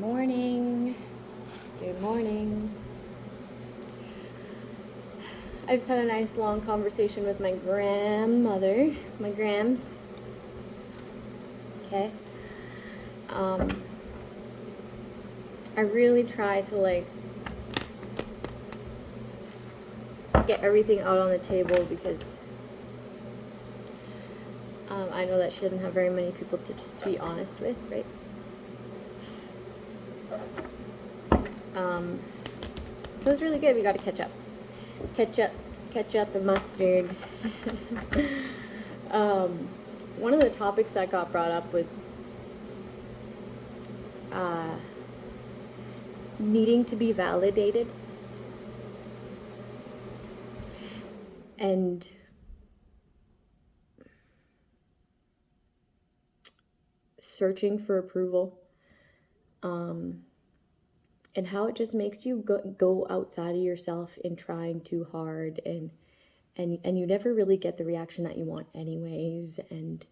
morning. Good morning. I just had a nice long conversation with my grandmother, my grams. Okay. I really try to get everything out on the table because I know that she doesn't have very many people to be honest with, right? So it's really good. We got to catch up and mustard. One of the topics that got brought up was needing to be validated and searching for approval, and how it just makes you go outside of yourself in trying too hard, and you never really get the reaction that you want anyways, and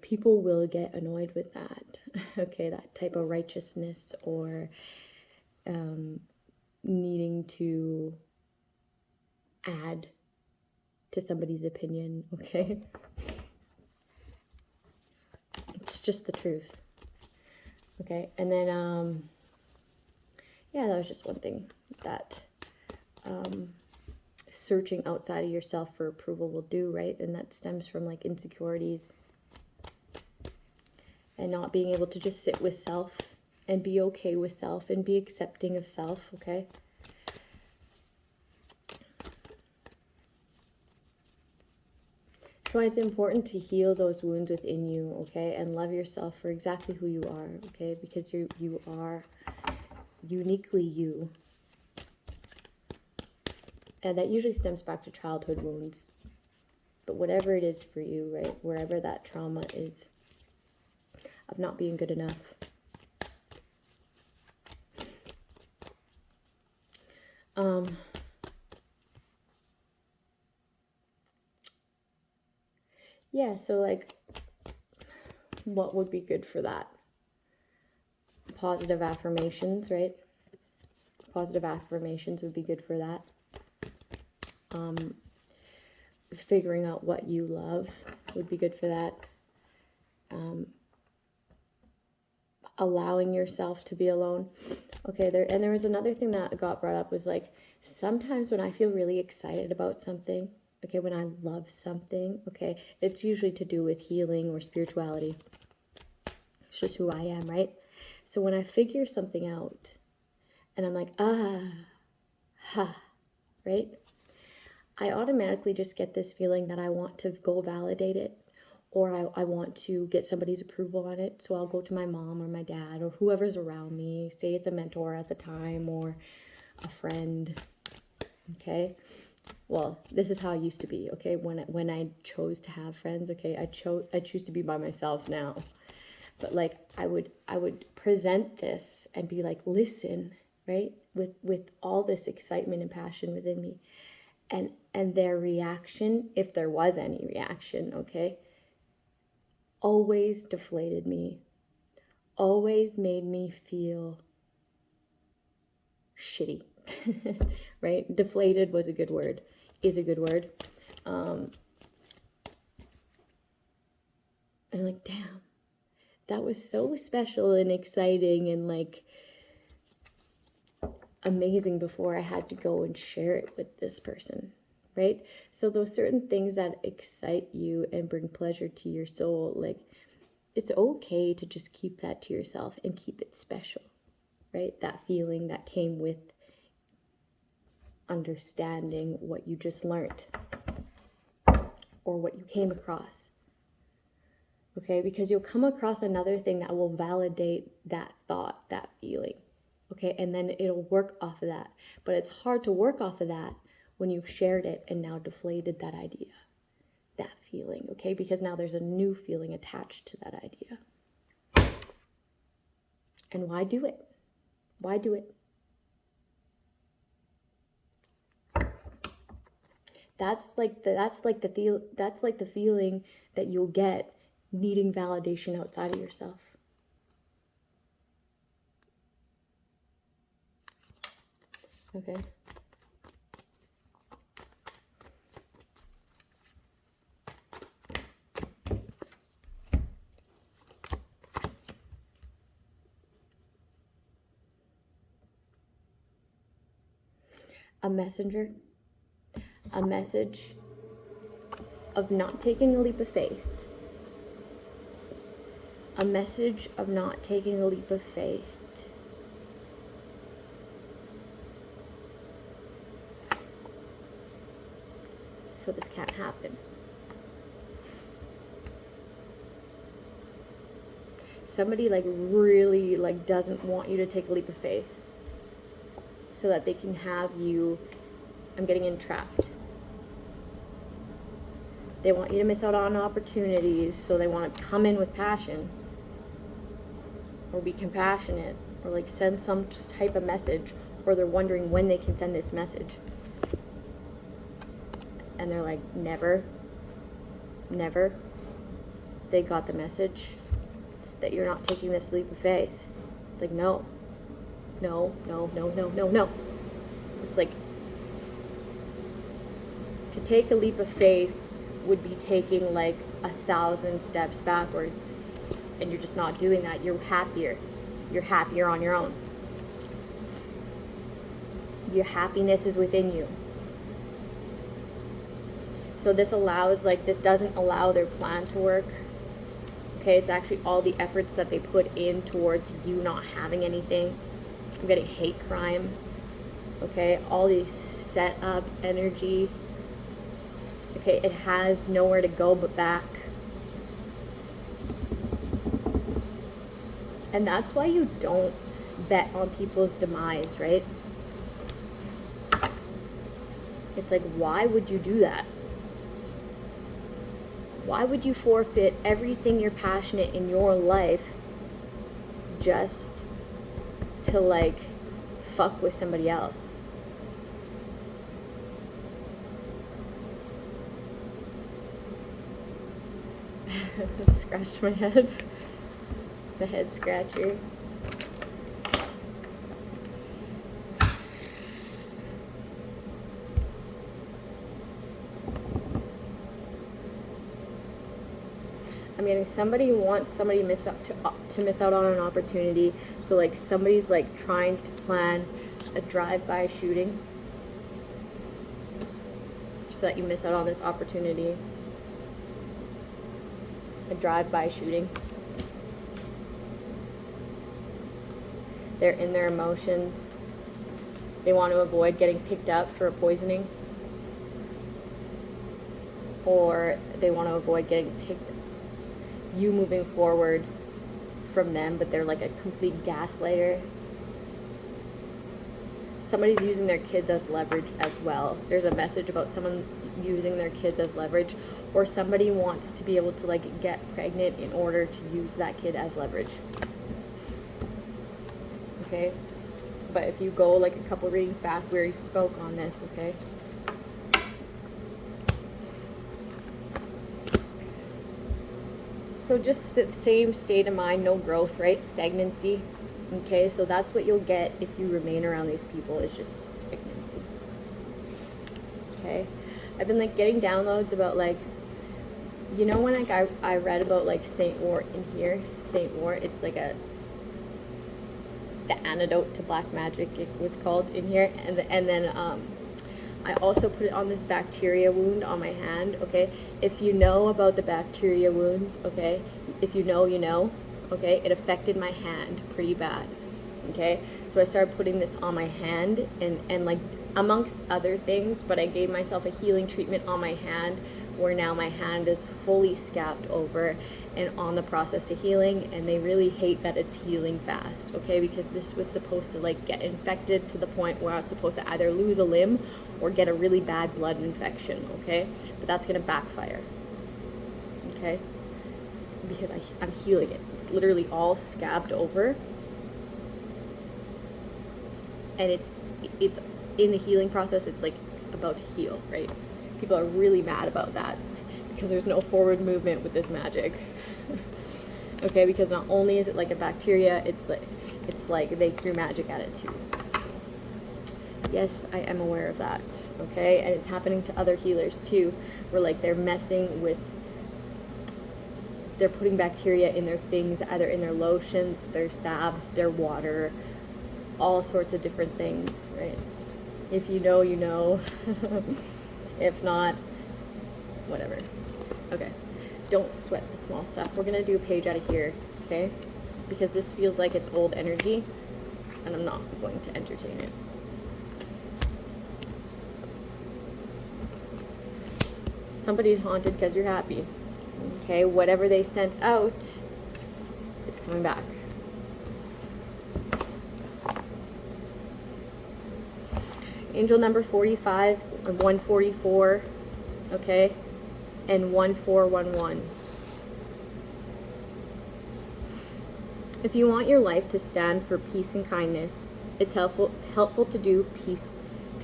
people will get annoyed with that. Okay, that type of righteousness or needing to add to somebody's opinion. Okay, it's just the truth. Okay, and then yeah, that was just one thing that searching outside of yourself for approval will do, right? And that stems from like insecurities and not being able to just sit with self and be okay with self and be accepting of self. Okay, that's why it's important to heal those wounds within you, okay, and love yourself for exactly who you are, okay, because you are uniquely you. And that usually stems back to childhood wounds. But whatever it is for you, right, wherever that trauma is of not being good enough. Yeah, so like, what would be good for that? Positive affirmations, right? Positive affirmations would be good for that. Figuring out what you love would be good for that. Allowing yourself to be alone. Okay, there was another thing that got brought up was like, sometimes when I feel really excited about something, okay, when I love something, okay, it's usually to do with healing or spirituality. It's just who I am, right? So when I figure something out and I'm like, right? I automatically just get this feeling that I want to go validate it, or I want to get somebody's approval on it. So I'll go to my mom or my dad or whoever's around me, say it's a mentor at the time or a friend, okay? Well, this is how I used to be, okay? When I chose to have friends, okay? I choose to be by myself now. But like I would present this and be like, listen, right? With all this excitement and passion within me. And their reaction, if there was any reaction, okay, always deflated me, always made me feel shitty, right? Deflated was a good word, is a good word. And like, damn, that was so special and exciting and like amazing before I had to go and share it with this person, right? So those certain things that excite you and bring pleasure to your soul, like, it's okay to just keep that to yourself and keep it special, right? That feeling that came with understanding what you just learned or what you came across, okay? Because you'll come across another thing that will validate that thought, that feeling, okay? And then it'll work off of that. But it's hard to work off of that when you've shared it and now deflated that idea, that feeling, okay? Because now there's a new feeling attached to that idea. And why do it? Why do it? That's like the feeling that you'll get needing validation outside of yourself. Okay. A messenger, a message of not taking a leap of faith, a message of not taking a leap of faith. So this can't happen. Somebody like really like doesn't want you to take a leap of faith so that they can have you, I'm getting entrapped. They want you to miss out on opportunities, so they want to come in with passion or be compassionate or like send some type of message, or they're wondering when they can send this message. And they're like, never. They got the message that you're not taking this leap of faith. It's like, no. It's like, to take a leap of faith would be taking like 1,000 steps backwards, and you're just not doing that. You're happier on your own. Your happiness is within you. So this doesn't allow their plan to work. Okay, it's actually all the efforts that they put in towards you not having anything. I'm getting hate crime. Okay, all the set up energy. Okay, it has nowhere to go but back. And that's why you don't bet on people's demise, right? It's like, why would you do that? Why would you forfeit everything you're passionate in your life just to like fuck with somebody else? Scratch my head. It's a head scratcher. I'm getting somebody wants somebody to miss out on an opportunity. So like somebody's like trying to plan a drive-by shooting so that you miss out on this opportunity. A drive-by shooting. They're in their emotions. They want to avoid getting picked up for a poisoning. Or they want to avoid getting picked up. You moving forward from them, but they're like a complete gaslighter. Somebody's using their kids as leverage as well. There's a message about someone using their kids as leverage, or somebody wants to be able to like get pregnant in order to use that kid as leverage. Okay, but if you go like a couple readings back, we already spoke on this. Okay. So just the same state of mind, no growth, right? Stagnancy. Okay, so that's what you'll get if you remain around these people, is just stagnancy. Okay, I've been like getting downloads about like, you know, when like I read about like Saint War in here, Saint War, it's like the antidote to black magic, it was called in here, and then I also put it on this bacteria wound on my hand. Okay, if you know about the bacteria wounds, okay, if you know, you know. Okay, it affected my hand pretty bad. Okay, so I started putting this on my hand, and like amongst other things, but I gave myself a healing treatment on my hand, where now my hand is fully scabbed over and on the process to healing. And they really hate that it's healing fast. Okay, because this was supposed to like get infected to the point where I was supposed to either lose a limb or get a really bad blood infection. Okay, but that's gonna backfire. Okay, because I'm healing it. It's literally all scabbed over, and it's in the healing process. It's like about to heal, right? People are really mad about that because there's no forward movement with this magic. Okay, because not only is it like a bacteria, it's like they threw magic at it too. So, Yes, I am aware of that, okay? And it's happening to other healers too, where like they're putting bacteria in their things, either in their lotions, their salves, their water, all sorts of different things, right? If you know, you know. If not, whatever. Okay, don't sweat the small stuff. We're gonna do a page out of here, okay? Because this feels like it's old energy, and I'm not going to entertain it. Somebody's haunted because you're happy. Okay, whatever they sent out is coming back. Angel number 45 and 144, okay, and 1411. If you want your life to stand for peace and kindness, it's helpful to do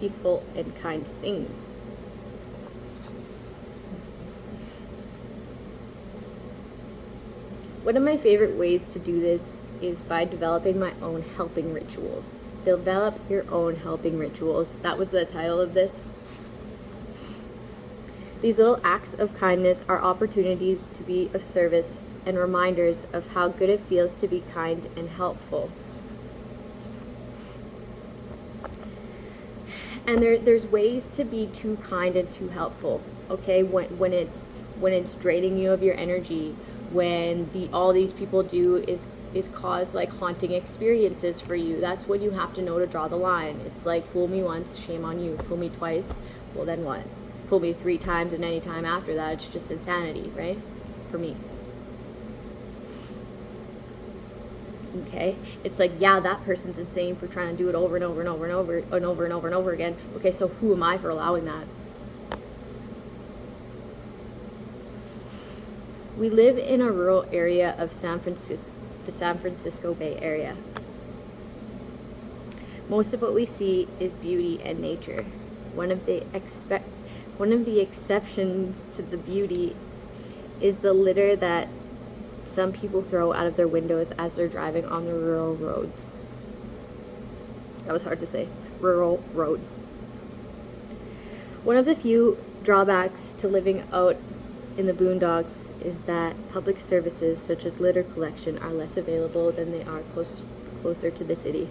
peaceful and kind things. One of my favorite ways to do this is by developing my own helping rituals. Develop your own helping rituals. That was the title of this. These little acts of kindness are opportunities to be of service and reminders of how good it feels to be kind and helpful. And there's ways to be too kind and too helpful, okay? When it's draining you of your energy, when all these people do is cause like haunting experiences for you. That's when you have to know to draw the line. It's like, fool me once, shame on you. Fool me twice, well then what? Fool me 3 times, and any time after that, it's just insanity, right? For me. Okay, it's like, yeah, that person's insane for trying to do it over and over and over and over and over and over and over again. Okay, so who am I for allowing that? We live in a rural area of San Francisco, the San Francisco Bay Area. Most of what we see is beauty and nature. One of the exceptions to the beauty is the litter that some people throw out of their windows as they're driving on the rural roads. That was hard to say. Rural roads. One of the few drawbacks to living out in the boondocks is that public services such as litter collection are less available than they are closer to the city.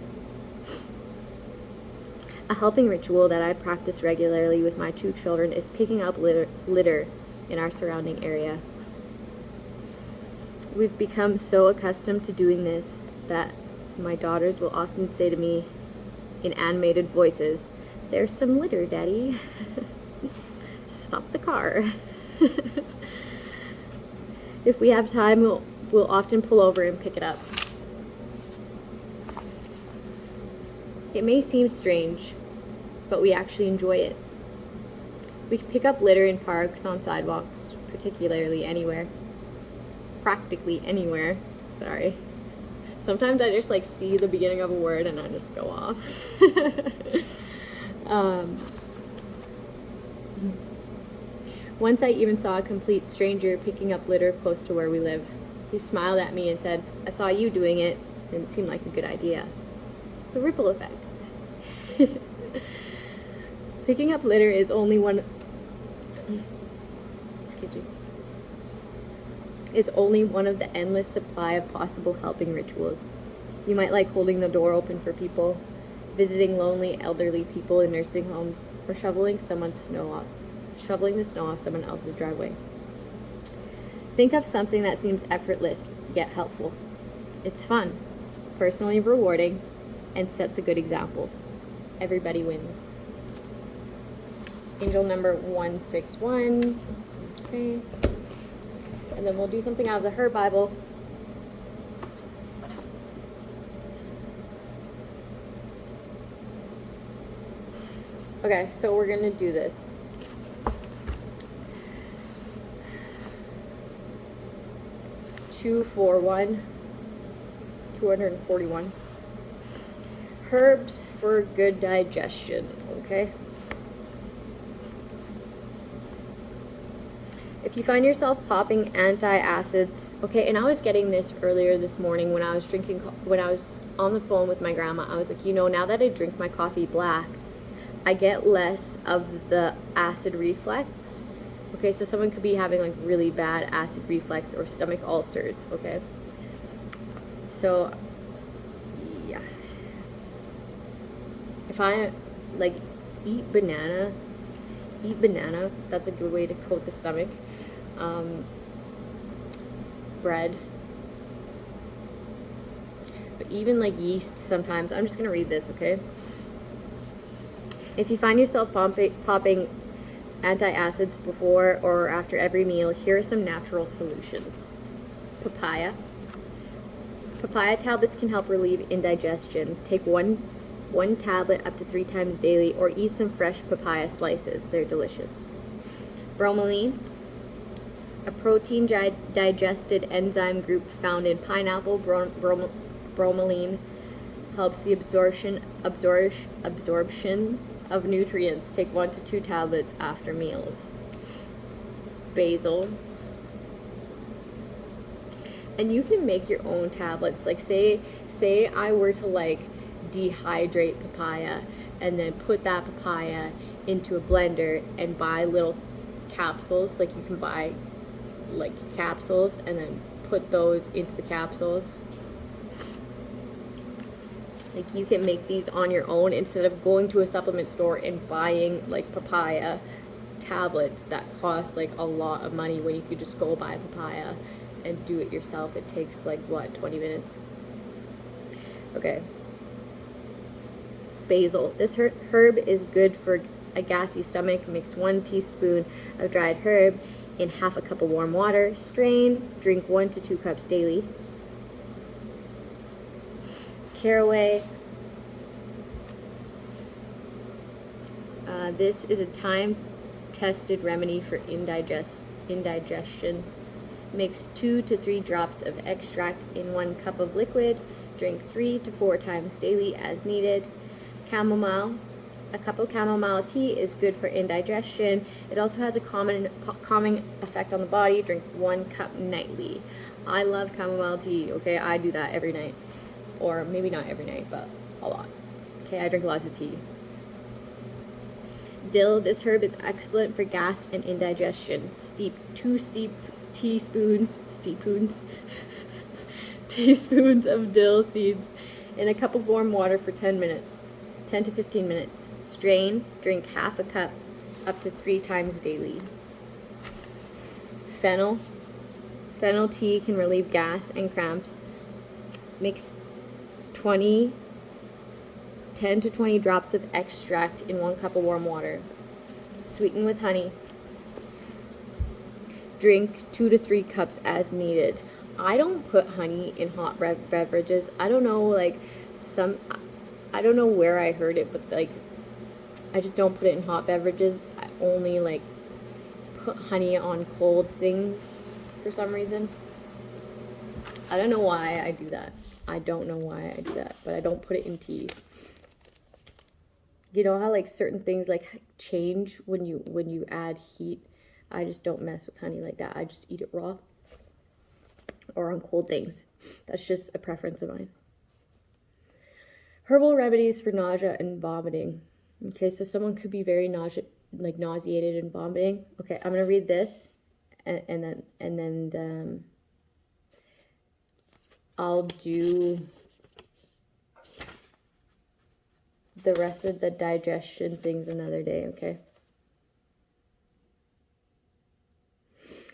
A helping ritual that I practice regularly with my 2 children is picking up litter in our surrounding area. We've become so accustomed to doing this that my daughters will often say to me in animated voices, "There's some litter, Daddy." Stop the car. If we have time, we'll often pull over and pick it up. It may seem strange, but we actually enjoy it. We pick up litter in parks, on sidewalks, practically anywhere. Sorry. Sometimes I just like see the beginning of a word and I just go off. Once I even saw a complete stranger picking up litter close to where we live. He smiled at me and said, "I saw you doing it, and it seemed like a good idea." The ripple effect. Picking up litter is only one of the endless supply of possible helping rituals. You might like holding the door open for people, visiting lonely elderly people in nursing homes, or shoveling the snow off someone else's driveway. Think of something that seems effortless yet helpful. It's fun, personally rewarding, and sets a good example. Everybody wins. Angel number 161. Okay. And then we'll do something out of the Her Bible. Okay, so we're going to do this. Two, 4, 1, 241. Herbs for good digestion, okay? If you find yourself popping antacids, okay, and I was getting this earlier this morning when I was on the phone with my grandma. I was like, now that I drink my coffee black, I get less of the acid reflux. Okay, so someone could be having like really bad acid reflux or stomach ulcers, okay? So, yeah. If I, like, eat banana, that's a good way to coat the stomach. Bread. But even like yeast sometimes. I'm just going to read this, okay? If you find yourself popping antacids before or after every meal, here are some natural solutions. Papaya. Papaya tablets can help relieve indigestion. Take one tablet up to 3 times daily, or eat some fresh papaya slices. They're delicious. Bromelain. A protein digested enzyme group found in pineapple. Bromelain helps the absorption of nutrients. Take 1 to 2 tablets after meals. Basil. And you can make your own tablets. Like say I were to like dehydrate papaya and then put that papaya into a blender and buy little capsules. Like you can buy like capsules and then put those into the capsules. Like you can make these on your own instead of going to a supplement store and buying like papaya tablets that cost like a lot of money when you could just go buy papaya and do it yourself. It takes like what, 20 minutes? Okay. Basil. This herb is good for a gassy stomach. Mix 1 teaspoon of dried herb in half a cup of warm water. Strain. Drink 1 to 2 cups daily. Caraway. This is a time-tested remedy for indigestion. Mix 2 to 3 drops of extract in 1 cup of liquid. Drink 3 to 4 times daily as needed. Chamomile. A cup of chamomile tea is good for indigestion. It also has a calming effect on the body. Drink 1 cup nightly. I love chamomile tea, okay? I do that every night. Or maybe not every night, but a lot. Okay, I drink lots of tea. Dill. This herb is excellent for gas and indigestion. Steep 2 teaspoons of dill seeds in a cup of warm water for 10 to 15 minutes. Strain. Drink half a cup up to 3 times daily. Fennel. Fennel tea can relieve gas and cramps. Mix 10 to 20 drops of extract in 1 cup of warm water. Sweeten with honey. Drink 2 to 3 cups as needed. I don't put honey in hot beverages. I don't know, like, I don't know where I heard it, but, like, I just don't put it in hot beverages. I only, like, put honey on cold things for some reason. I don't know why I do that. I don't know why I do that, but I don't put it in tea. You know how like certain things like change when you add heat? I just don't mess with honey like that. I just eat it raw or on cold things. That's just a preference of mine. Herbal remedies for nausea and vomiting. Okay, so someone could be very nauseated and vomiting. Okay, I'm gonna read this, and then I'll do the rest of the digestion things another day, okay?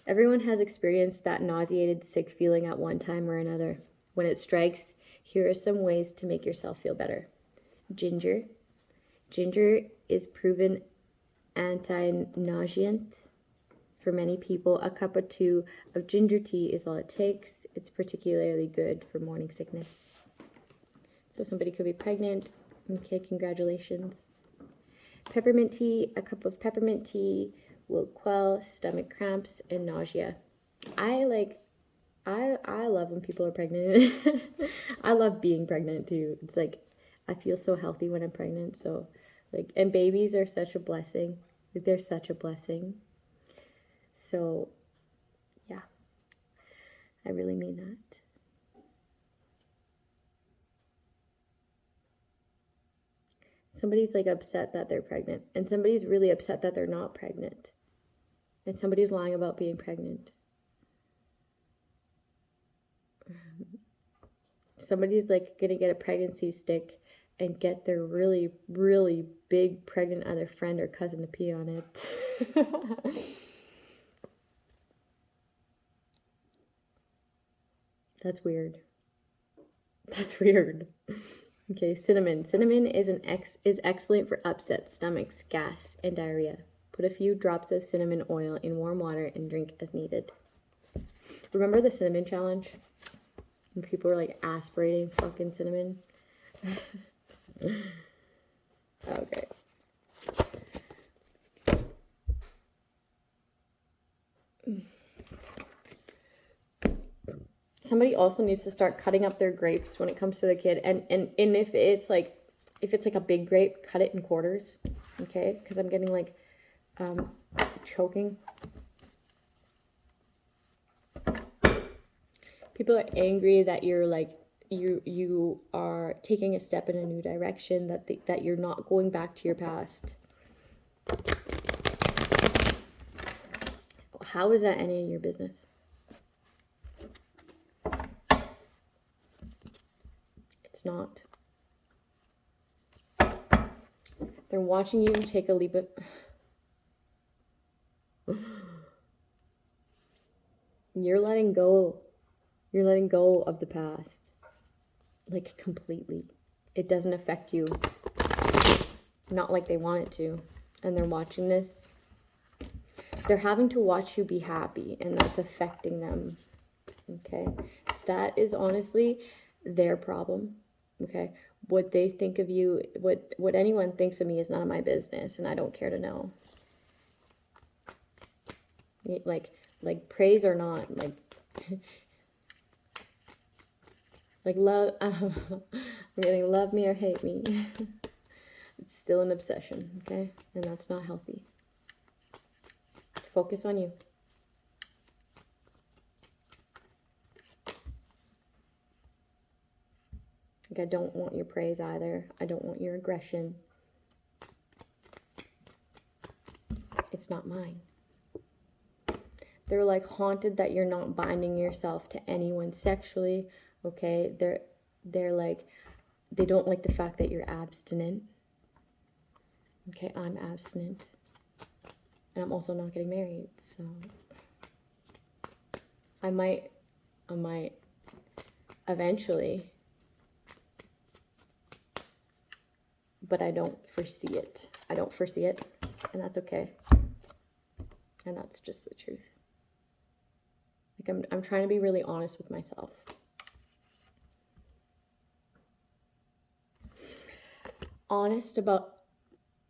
Everyone has experienced that nauseated, sick feeling at one time or another. When it strikes, here are some ways to make yourself feel better. Ginger. Ginger is proven anti-nauseant. For many people, a cup or 2 of ginger tea is all it takes. It's particularly good for morning sickness. So somebody could be pregnant. Okay, congratulations. Peppermint tea. A cup of peppermint tea will quell stomach cramps and nausea. I love when people are pregnant. I love being pregnant too. It's like I feel so healthy when I'm pregnant. So like, and babies are such a blessing. Like, they're such a blessing. So yeah, I really mean that. Somebody's like upset that they're pregnant, and somebody's really upset that they're not pregnant, and somebody's lying about being pregnant. Somebody's like gonna get a pregnancy stick and get their really, really big pregnant other friend or cousin to pee on it. That's weird. That's weird. Okay, cinnamon. Cinnamon is excellent for upset stomachs, gas, and diarrhea. Put a few drops of cinnamon oil in warm water and drink as needed. Remember the cinnamon challenge? When people were like aspirating fucking cinnamon. Okay. Somebody also needs to start cutting up their grapes when it comes to the kid. And if it's like a big grape, cut it in quarters. Okay? Because I'm getting like choking. People are angry that you're like you are taking a step in a new direction, that you're not going back to your past. How is that any of your business? It's not. They're watching you take a leap of... You're letting go. You're letting go of the past. Like, completely. It doesn't affect you. Not like they want it to. And they're watching this. They're having to watch you be happy, and that's affecting them. Okay? That is honestly their problem. Okay? What they think of you, what anyone thinks of me is none of my business, and I don't care to know. Like praise or not, like love, I'm getting love me or hate me. It's still an obsession, okay? And that's not healthy. Focus on you. Like, I don't want your praise either. I don't want your aggression. It's not mine. They're like haunted that you're not binding yourself to anyone sexually, okay? They're like, they don't like the fact that you're abstinent. Okay, I'm abstinent. And I'm also not getting married, so I might eventually, but I don't foresee it. I don't foresee it, and that's okay. And that's just the truth. Like, I'm trying to be really honest with myself. Honest about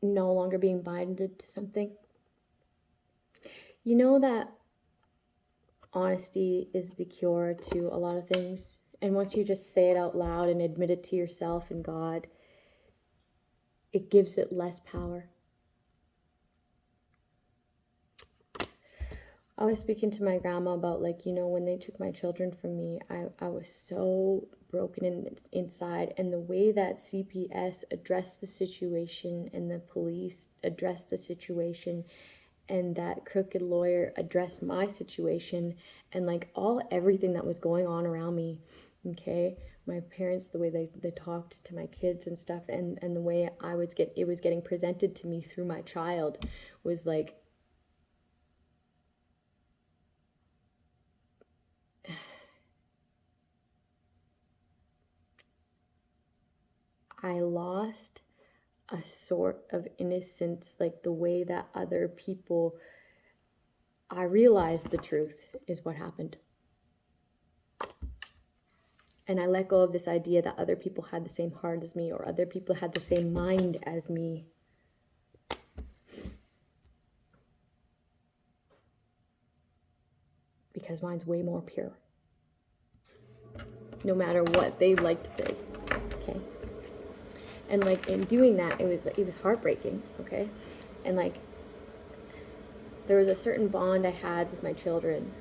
no longer being binded to something. You know that honesty is the cure to a lot of things. And once you just say it out loud and admit it to yourself and God, it gives it less power. I was speaking to my grandma about, like, you know, when they took my children from me, I was so broken inside. And the way that CPS addressed the situation and the police addressed the situation and that crooked lawyer addressed my situation and like everything that was going on around me, okay? My parents, the way they talked to my kids and stuff, and the way it was getting presented to me through my child was like, I lost a sort of innocence, like the way that other people, I realized the truth is what happened. And I let go of this idea that other people had the same heart as me or other people had the same mind as me. Because mine's way more pure. No matter what they like to say, okay? And like in doing that, it was heartbreaking, okay? And like there was a certain bond I had with my children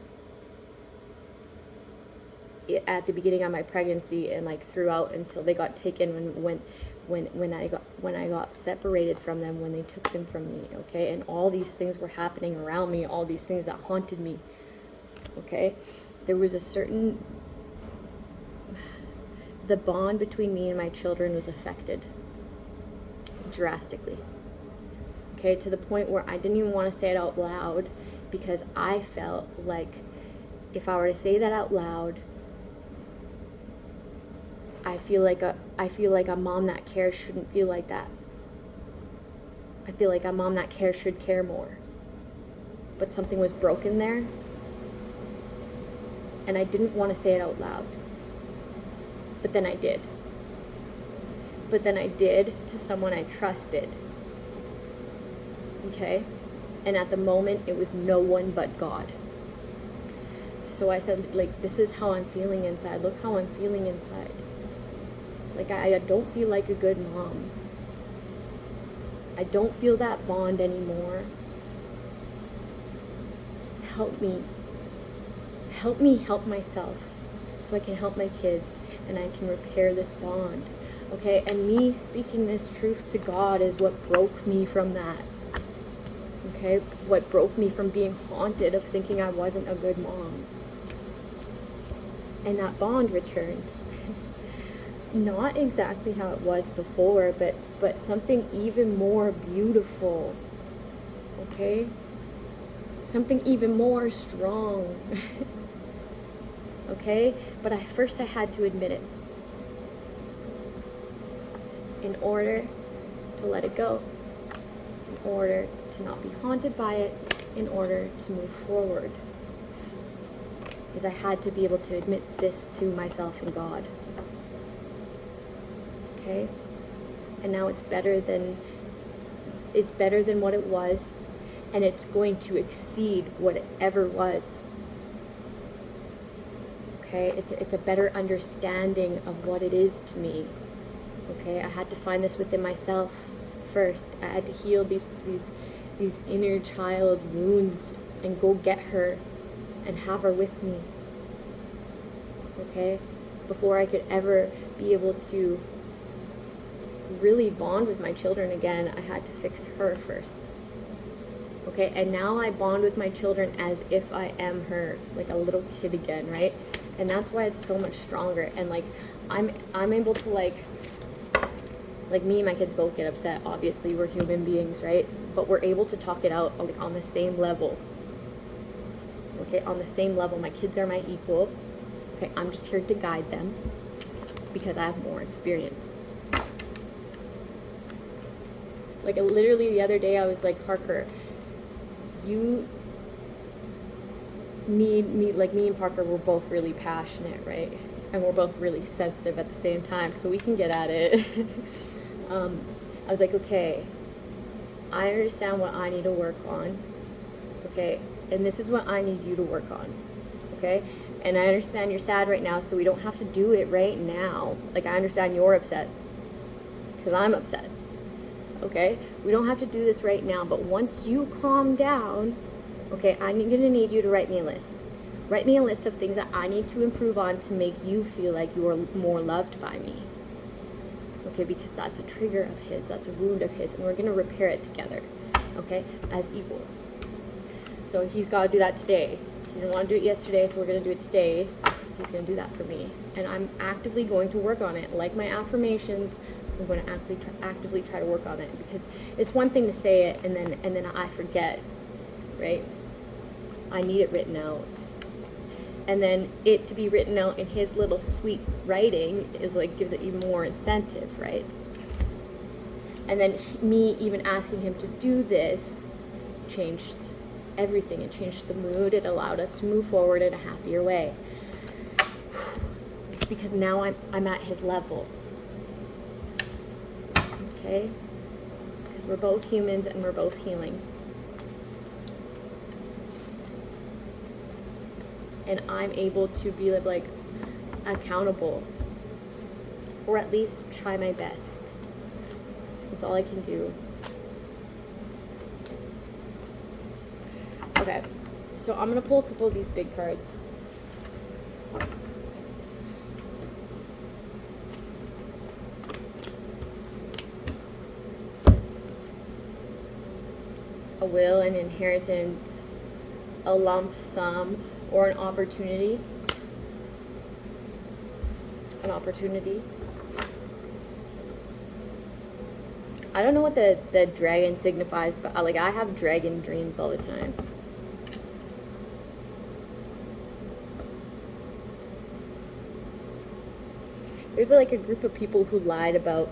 at the beginning of my pregnancy and like throughout until they got taken when I got separated from them, when they took them from me, okay? And all these things were happening around me, all these things that haunted me, okay? There was a certain, the bond between me and my children was affected drastically, okay, to the point where I didn't even want to say it out loud, because I felt like if I were to say that out loud, I feel like a mom that cares shouldn't feel like that. I feel like a mom that cares should care more. But something was broken there, and I didn't want to say it out loud. But then I did. But then I did to someone I trusted. Okay? And at the moment, it was no one but God. So I said, like, this is how I'm feeling inside. Look how I'm feeling inside. Like, I don't feel like a good mom. I don't feel that bond anymore. Help me. Help me help myself so I can help my kids and I can repair this bond. Okay? And me speaking this truth to God is what broke me from that. Okay? What broke me from being haunted of thinking I wasn't a good mom. And that bond returned. Not exactly how it was before, but something even more beautiful. Okay? Something even more strong. Okay? But first I had to admit it. In order to let it go. In order to not be haunted by it. In order to move forward. Because I had to be able to admit this to myself and God. Okay? And now it's better than what it was, and it's going to exceed what it ever was. Okay? It's a better understanding of what it is to me. Okay? I had to find this within myself first. I had to heal these inner child wounds and go get her and have her with me. Okay? Before I could ever be able to really bond with my children again, I had to fix her first. Okay? And now I bond with my children as if I am her, like a little kid again, right? And that's why it's so much stronger. And like I'm able to like me and my kids both get upset. Obviously, we're human beings, right? But we're able to talk it out like on the same level. Okay, on the same level. My kids are my equal. Okay, I'm just here to guide them because I have more experience. Like literally the other day I was like, Parker, you need me, like me and Parker were both really passionate, right? And we're both really sensitive at the same time, so we can get at it. I was like, okay, I understand what I need to work on, okay? And this is what I need you to work on, okay? And I understand you're sad right now, so we don't have to do it right now. Like, I understand you're upset, because I'm upset, okay? We don't have to do this right now, but once you calm down, okay, I'm gonna need you to write me a list. Write me a list of things that I need to improve on to make you feel like you are more loved by me. Okay, because that's a trigger of his, that's a wound of his, and we're gonna repair it together, okay, as equals. So he's gotta do that today. He didn't want to do it yesterday, so we're gonna do it today. He's gonna do that for me. And I'm actively going to work on it. Like my affirmations, I'm going to actively try to work on it, because it's one thing to say it and then I forget, right? I need it written out. And then it to be written out in his little sweet writing is like gives it even more incentive, right? And then me even asking him to do this changed everything. It changed the mood. It allowed us to move forward in a happier way. Because now I'm at his level. Okay? Because we're both humans and we're both healing. And I'm able to be like accountable, or at least try my best. That's all I can do. Okay, so I'm gonna pull a couple of these big cards. will, an inheritance, a lump sum, or an opportunity. An opportunity. I don't know what the dragon signifies, but like I have dragon dreams all the time. There's like a group of people who lied about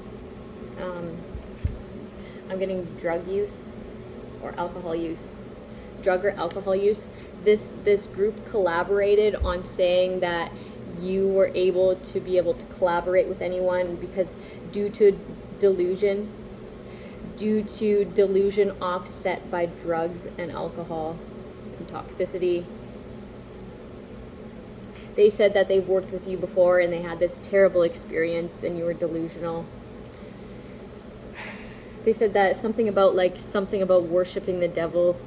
I'm getting drug use or alcohol use. Drug or alcohol use. This group collaborated on saying that you were able to collaborate with anyone because due to delusion offset by drugs and alcohol and toxicity. They said that they've worked with you before and they had this terrible experience and you were delusional. They said that something about worshiping the devil,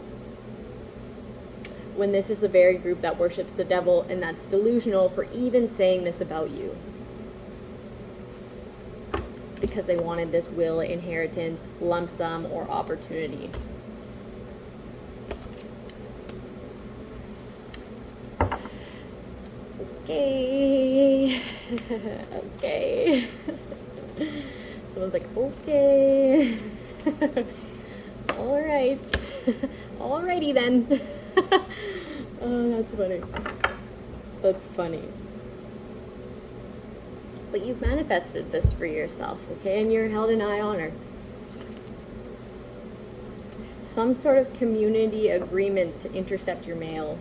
when this is the very group that worships the devil, and that's delusional for even saying this about you. Because they wanted this will, inheritance, lump sum, or opportunity. Okay. Okay. Someone's like, okay. All right. Alrighty then. Oh, that's funny. That's funny. But you've manifested this for yourself, okay? And you're held in high honor. Some sort of community agreement to intercept your mail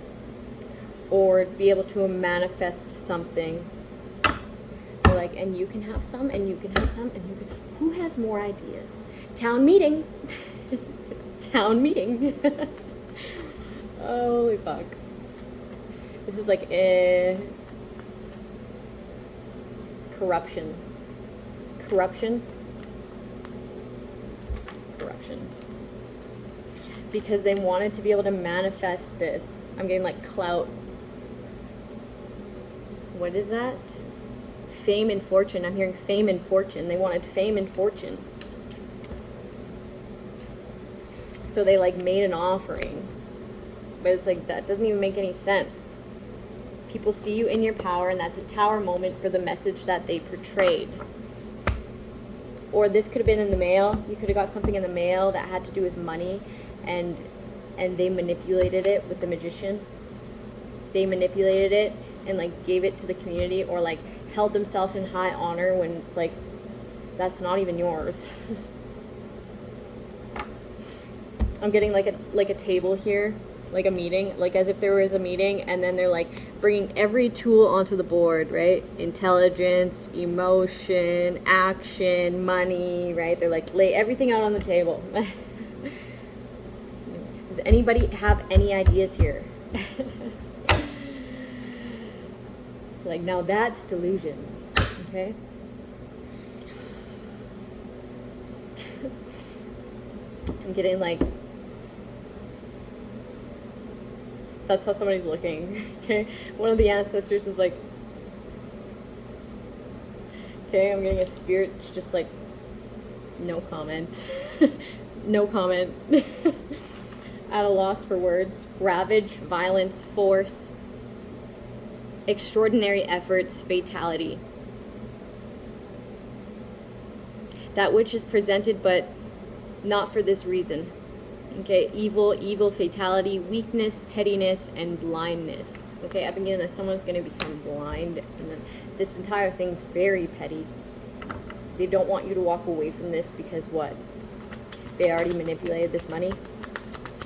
or be able to manifest something. You're like, and you can have some, and you can have some, and you can. Who has more ideas? Town meeting. Town meeting. Holy fuck. This is like corruption. Corruption. Because they wanted to be able to manifest this. I'm getting like clout. What is that? Fame and fortune. I'm hearing fame and fortune. They wanted fame and fortune. So they like made an offering. But it's like, that doesn't even make any sense. People see you in your power, and that's a tower moment for the message that they portrayed. Or this could have been in the mail. You could have got something in the mail that had to do with money, and they manipulated it with the magician. They manipulated it and like gave it to the community, or like held themselves in high honor when it's like, that's not even yours. I'm getting like a table here, like a meeting, like as if there was a meeting, and then they're like bringing every tool onto the board, right? Intelligence, emotion, action, money, right? They're like, lay everything out on the table. Does anybody have any ideas here? Like, now that's delusion, okay? I'm getting like, that's how somebody's looking, okay? One of the ancestors is like, okay, I'm getting a spirit, it's just like, no comment. No comment. At a loss for words. Ravage, violence, force, extraordinary efforts, fatality. That which is presented, but not for this reason. Okay, evil, fatality, weakness, pettiness, and blindness. Okay, I've been getting that someone's going to become blind, and then this entire thing's very petty. They don't want you to walk away from this because what? They already manipulated this money.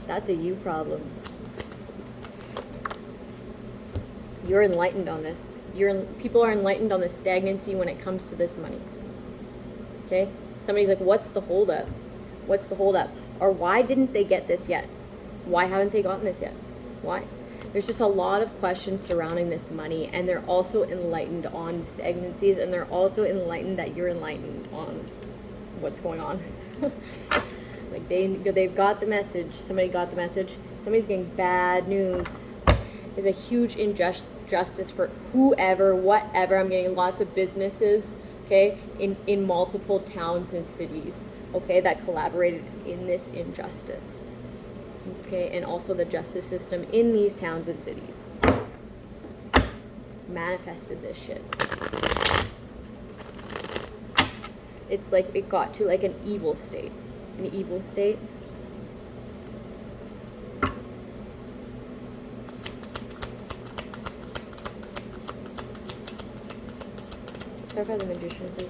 That's a you problem. You're enlightened on this. People are enlightened on the stagnancy when it comes to this money. Okay? Somebody's like, what's the holdup? What's the holdup? Or why didn't they get this yet? Why haven't they gotten this yet? Why? There's just a lot of questions surrounding this money, and they're also enlightened on stagnancies, and they're also enlightened that you're enlightened on what's going on. Like they've got the message. Somebody got the message. Somebody's getting bad news. There's a huge injustice for whoever, whatever. I'm getting lots of businesses, okay, in multiple towns and cities, okay, that collaborated in this injustice. Okay, and also the justice system in these towns and cities. Manifested this shit. It's like it got to like an evil state. An evil state. Clarify the magician, please.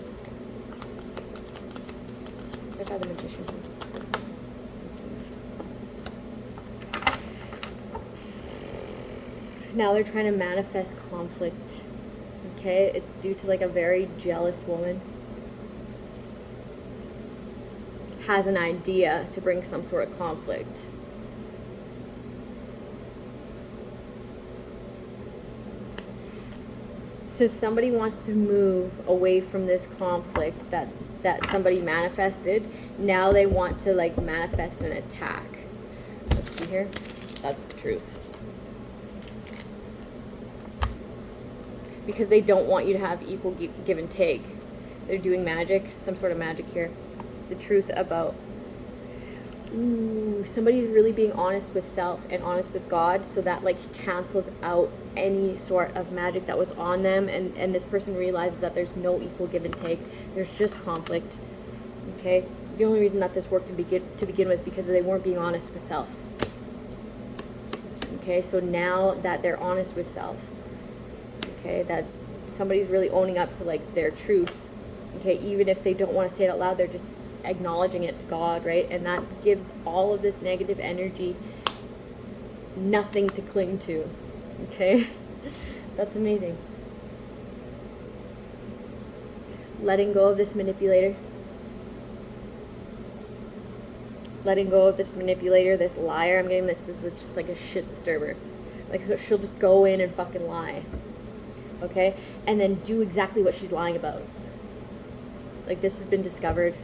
Clarify the magician, please. Now they're trying to manifest conflict. Okay, it's due to like a very jealous woman. Has an idea to bring some sort of conflict. Since somebody wants to move away from this conflict that somebody manifested, now they want to like manifest an attack. Let's see here. That's the truth. Because they don't want you to have equal give and take. They're doing magic, some sort of magic here. The truth about, somebody's really being honest with self and honest with God, so that like cancels out any sort of magic that was on them, and this person realizes that there's no equal give and take. There's just conflict. Okay? The only reason that this worked to begin with, because they weren't being honest with self. Okay, so now that they're honest with self, okay, that somebody's really owning up to like their truth, okay, even if they don't want to say it out loud, they're just acknowledging it to God, right? And that gives all of this negative energy nothing to cling to, okay? That's amazing. Letting go of this manipulator. Letting go of this manipulator, this liar. I'm getting this is just like a shit disturber. Like, she'll just go in and fucking lie. Okay? And then do exactly what she's lying about. Like, this has been discovered.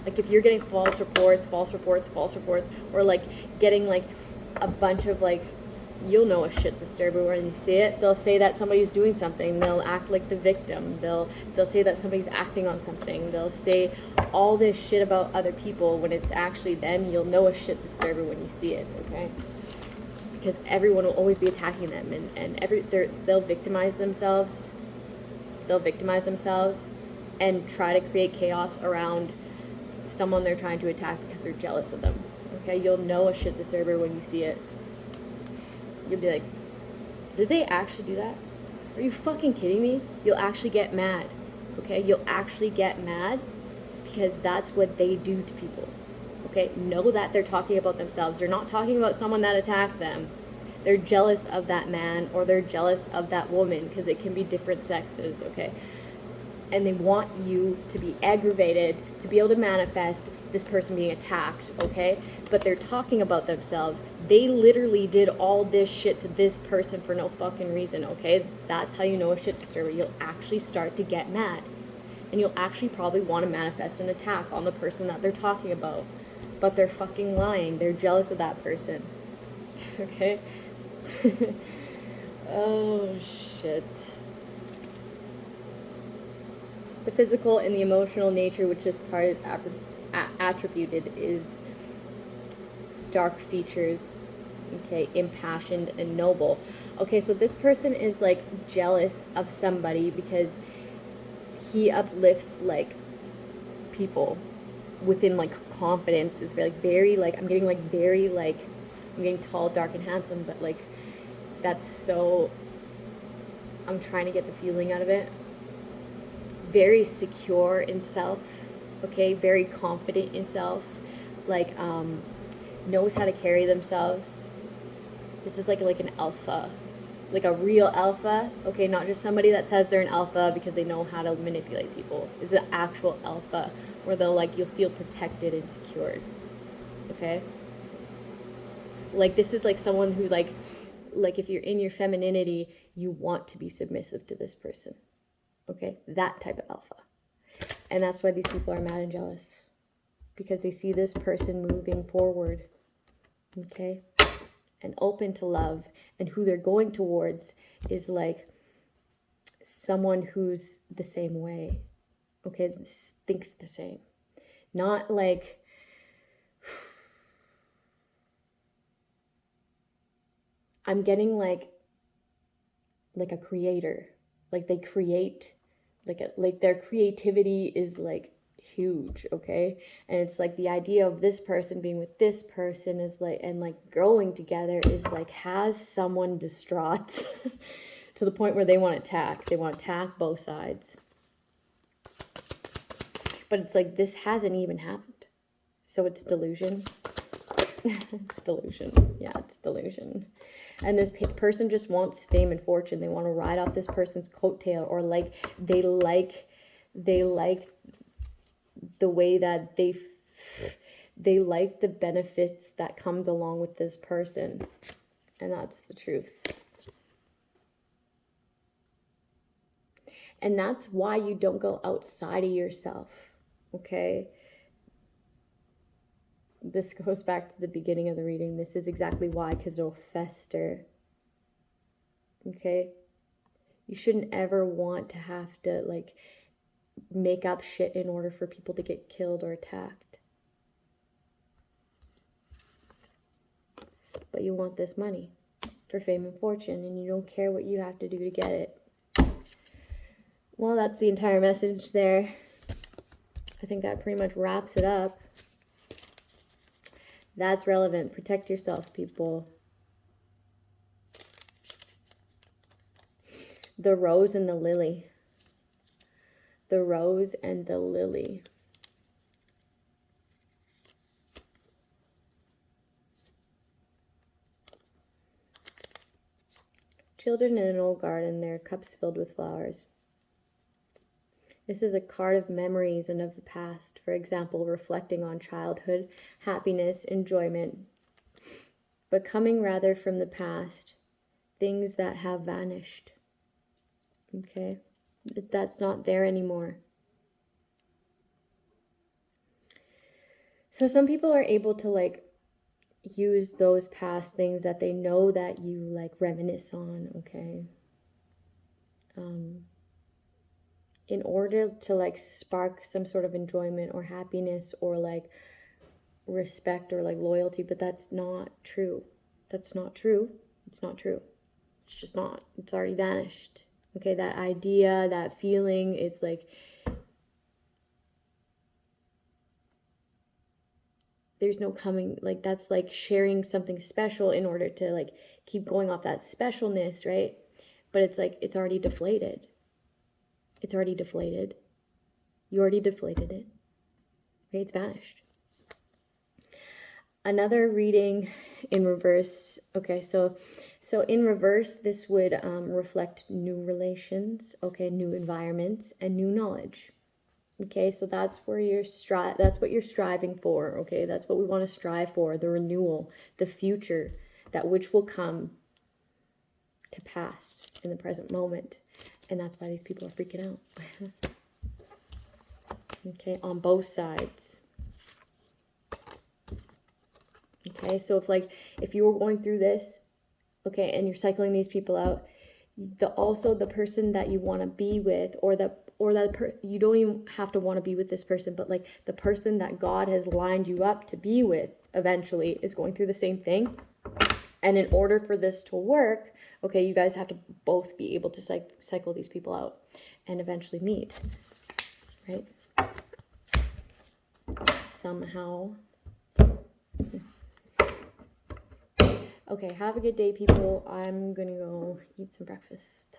Like, if you're getting false reports, or like getting like a bunch of like, you'll know a shit disturber when you see it. They'll say that somebody's doing something. They'll act like the victim. They'll say that somebody's acting on something. They'll say all this shit about other people when it's actually them. You'll know a shit disturber when you see it, okay? Because everyone will always be attacking them, and they'll victimize themselves. They'll victimize themselves and try to create chaos around someone they're trying to attack because they're jealous of them. Okay, you'll know a shit disturber when you see it. You'll be like, did they actually do that? Are you fucking kidding me? You'll actually get mad. Okay, you'll actually get mad because that's what they do to people. Okay, know that they're talking about themselves. They're not talking about someone that attacked them. They're jealous of that man, or they're jealous of that woman, because it can be different sexes, okay? And they want you to be aggravated, to be able to manifest this person being attacked, okay? But they're talking about themselves. They literally did all this shit to this person for no fucking reason, okay? That's how you know a shit disturber. You'll actually start to get mad. And you'll actually probably want to manifest an attack on the person that they're talking about. But they're fucking lying. They're jealous of that person. Okay? Oh, shit. The physical and the emotional nature which this card is attributed is dark features, okay, impassioned and noble. Okay, so this person is like jealous of somebody because he uplifts like people within like confidence, is very like, I'm getting tall, dark, and handsome, but like that's so, I'm trying to get the feeling out of it. Very secure in self, okay, very confident in self, like knows how to carry themselves. This is like an alpha, like a real alpha, okay, not just somebody that says they're an alpha because they know how to manipulate people. This is an actual alpha where you'll feel protected and secured, okay? Like, this is like someone who like if you're in your femininity, you want to be submissive to this person. Okay, that type of alpha. And that's why these people are mad and jealous, because they see this person moving forward, okay, and open to love, and who they're going towards is like someone who's the same way, okay, thinks the same. Not like, I'm getting like a creator. Like they create, like their creativity is like huge, okay? And it's like the idea of this person being with this person is like, and like growing together is like, has someone distraught to the point where they want to attack. They want to attack both sides. But it's like, this hasn't even happened. So it's delusion. It's delusion. Yeah, it's delusion. And this person just wants fame and fortune. They want to ride off this person's coattail, or like they like the way that they like the benefits that comes along with this person. And that's the truth. And that's why you don't go outside of yourself, okay? This goes back to the beginning of the reading. This is exactly why, because it'll fester. Okay? You shouldn't ever want to have to, like, make up shit in order for people to get killed or attacked. But you want this money for fame and fortune, and you don't care what you have to do to get it. Well, that's the entire message there. I think that pretty much wraps it up. That's relevant. Protect yourself, people. The rose and the lily. The rose and the lily. Children in an old garden, their cups filled with flowers. This is a card of memories and of the past. For example, reflecting on childhood, happiness, enjoyment, but coming rather from the past, things that have vanished. Okay? That's not there anymore. So some people are able to like use those past things that they know that you like reminisce on, okay? In order to like spark some sort of enjoyment or happiness or like respect or like loyalty, but that's not true. That's not true. It's not true. It's just not. It's already vanished. Okay, that idea, that feeling, it's like there's no coming, like that's like sharing something special in order to like keep going off that specialness, right? But it's like it's already deflated. It's already deflated. You already deflated it. Okay, it's vanished. Another reading in reverse. Okay, so in reverse, this would reflect new relations, okay, new environments, and new knowledge. Okay, so that's where that's what you're striving for. Okay, that's what we want to strive for: the renewal, the future, that which will come to pass in the present moment. And that's why these people are freaking out. Okay, on both sides. Okay, so if you were going through this, okay, and you're cycling these people out, the person that you want to be with, you don't even have to want to be with this person, but like the person that God has lined you up to be with eventually is going through the same thing. And in order for this to work, okay, you guys have to both be able to cycle these people out and eventually meet, right? Somehow. Okay, have a good day, people. I'm gonna go eat some breakfast.